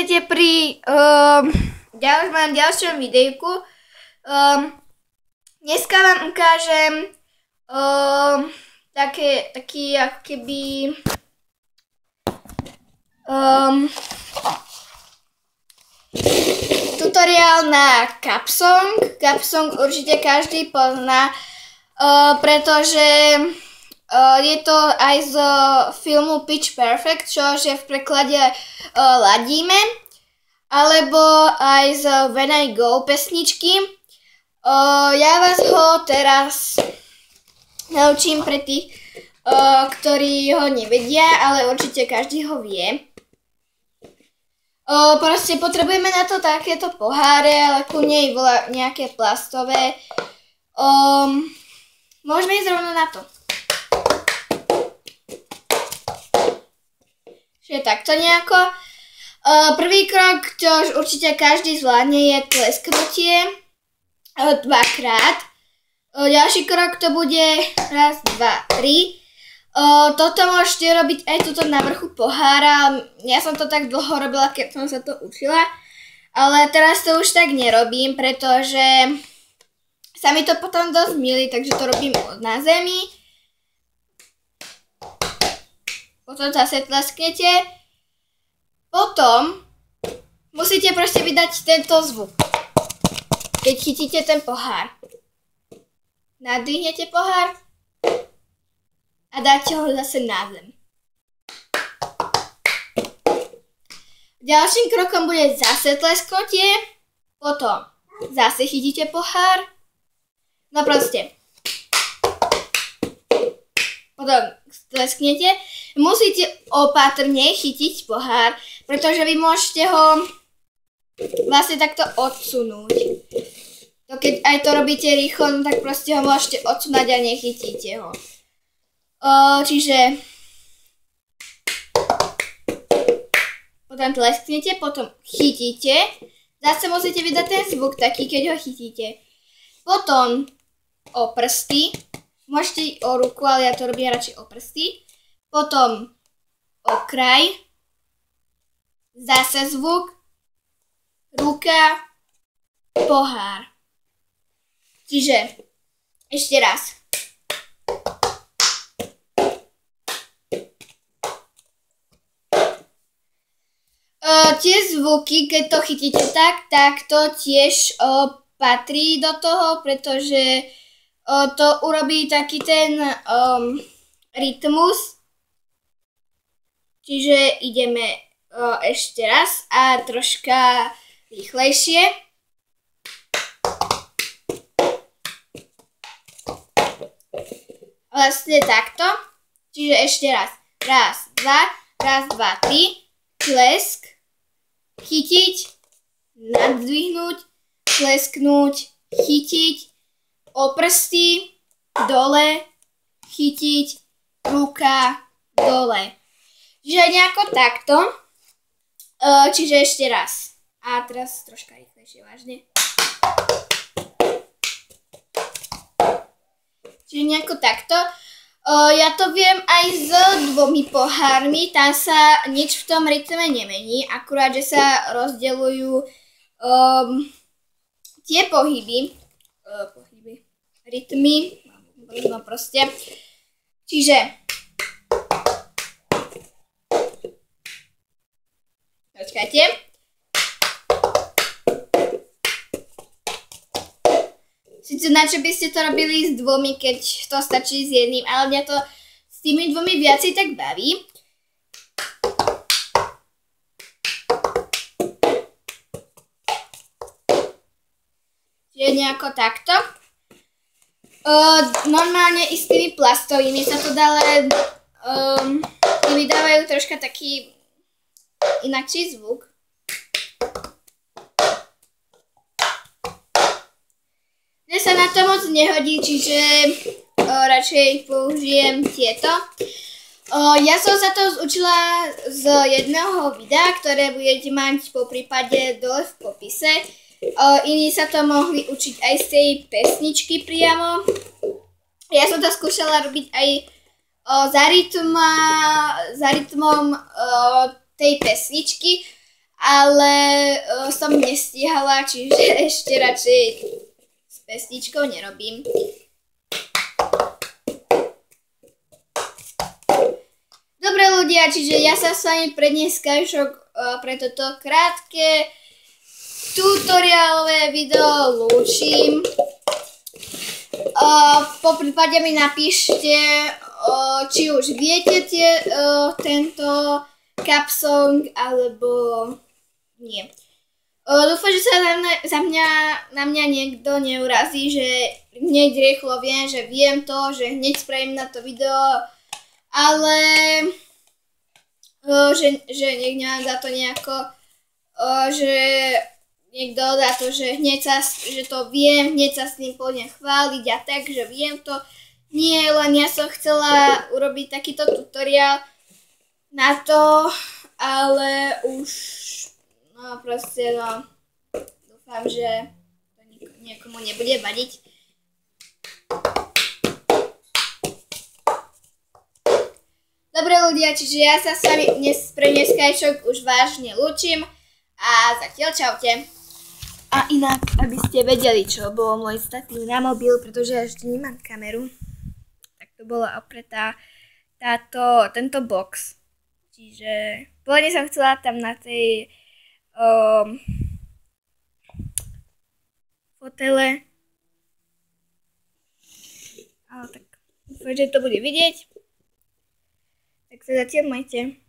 Vítajte pri ďalšom videjku. Dneska vám ukážem taký ako keby tutoriál na Capsong. Capsong určite každý pozná, pretože je to aj z filmu Pitch Perfect, čo je v preklade Ladíme, alebo aj z When I Go pesničky. Ja vás ho teraz naučím pre tých, ktorí ho nevedia, ale určite každý ho vie. Proste potrebujeme na to takéto poháre, ale ku nej nejaké plastové. Môžeme ísť rovno na to. Čiže takto nejako. Prvý krok, čo už určite každý zvládne, je tlesknutie dvakrát. Ďalší krok to bude raz, dva, tri. Toto môžete robiť aj tuto na vrchu pohára. Ja som to tak dlho robila, keď som sa to učila. Ale teraz to už tak nerobím, pretože sa mi to potom dosť milí, takže to robím na zemi. Potom zase tlesknete. Potom musíte proste vydať tento zvuk. Keď chytíte ten pohár. Nadvihnete pohár a dáte ho zase na zem. Ďalším krokom bude zase tlesknutie. Potom zase chytíte pohár. No proste. Potom tlesknete. Musíte opatrne chytiť pohár, pretože vy môžete ho vlastne takto odsunúť. To keď aj to robíte rýchlo, tak proste ho môžete odsunať a nechytíte ho. Čiže potom tlesknete, potom chytíte. Zase musíte vydať ten zvuk taký, keď ho chytíte. Potom o prsty. Môžete o ruku, ale ja to robím radšej o prsty. Potom o kraj. Zase zvuk. Ruka. Pohár. Čiže ešte raz. Tie zvuky, keď to chytíte tak to tiež patrí do toho, pretože to urobí taký ten rytmus. Čiže ideme ešte raz a troška rýchlejšie. Vlastne takto. Čiže ešte raz. Raz, dva, tri. Tlesk. Chytiť. Nadvihnúť. Tlesknúť. Chytiť. O prsty. Dole. Chytiť. Ruka. Dole. Čiže nejako takto. Čiže ešte raz. A teraz troška rýchlejšie, vážne. Čiže nejako takto. Ja to viem aj s dvomi pohármi. Tam sa nič v tom rytme nemení. Akurát, že sa rozdeľujú tie pohyby. Rytmy. No proste. Čiže počkajte. Sice na čo by ste to robili s dvomi, keď to stačí s jedným, ale mňa to s tými dvomi viacej tak baví. Čiže nejako takto. Normálne i s tými plastovými sa to dá, ale vydávajú troška taký inakší zvuk. Mne sa na to moc nehodí, čiže radšej použijem tieto. Ja som sa to zúčila z jedného videa, ktoré budete mať po prípade dole v popise. Iní sa to mohli učiť aj z tej pesničky priamo. Ja som to skúšala robiť aj za rytmom tej pesničky, ale som nestíhala, čiže ešte radšej s pesničkou nerobím. Dobre ľudia, čiže ja sa s vami pre dneska pre toto krátke tutoriálové video lúčim. Po prípade mi napíšte, či už viete tento Capsong, alebo nie. Dúfam, že sa na mňa niekto neurazí, že hneď rýchlo viem, že viem to, že hneď spravím na to video, ale že niekto nám za to nejako, že niekto dá to, že že to viem, hneď sa s tým pôjdem chváliť a tak, že viem to. Nie, len ja som chcela urobiť takýto tutoriál na to, ale už, no proste, no, dúfam, že to niekomu nebude vadiť. Dobre ľudia, čiže ja sa s vami pre dneskajšok už vážne lúčim a zatiaľ čaute. A inak, aby ste vedeli, čo bol môj statív na mobil, pretože ja ešte nemám kameru, tak to bola opretá tento box. Čiže pôvodne som chcela tam na tej fotele, ale tak dúfam, že to bude vidieť. Tak sa zatiaľ majte.